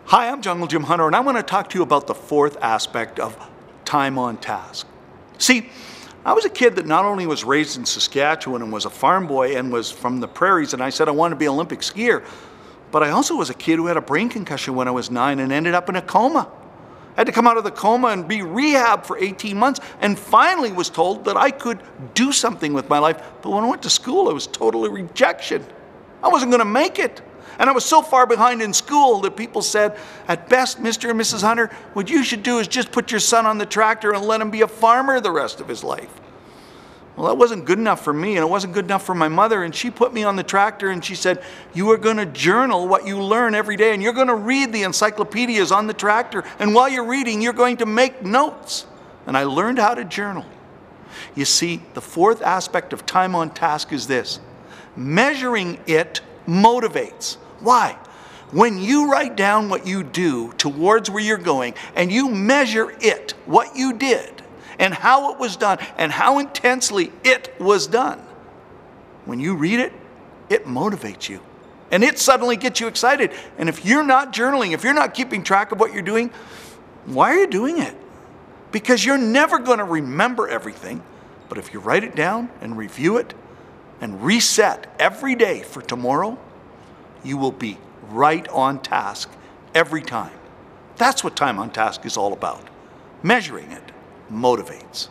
Hi, I'm Jungle Jim Hunter, and I want to talk to you about the fourth aspect of time on task. See, I was a kid that not only was raised in Saskatchewan and was a farm boy and was from the prairies, and I said I wanted to be an Olympic skier, but I also was a kid who had a brain concussion when I was 9 and ended up in a coma. I had to come out of the coma and be rehabbed for 18 months, and finally was told that I could do something with my life. But when I went to school, it was totally rejection. I wasn't going to make it. And I was so far behind in school that people said, at best, Mr. and Mrs. Hunter, what you should do is just put your son on the tractor and let him be a farmer the rest of his life. Well, that wasn't good enough for me, and it wasn't good enough for my mother, and she put me on the tractor and she said, you are going to journal what you learn every day, and you're going to read the encyclopedias on the tractor, and while you're reading, you're going to make notes. And I learned how to journal. You see, the fourth aspect of time on task is this: measuring it motivates. Why? When you write down what you do towards where you're going and you measure it, what you did, and how it was done, and how intensely it was done, when you read it, it motivates you. And it suddenly gets you excited. And if you're not journaling, if you're not keeping track of what you're doing, why are you doing it? Because you're never going to remember everything. But if you write it down and review it and reset every day for tomorrow, you will be right on task every time. That's what time on task is all about. Measuring it motivates.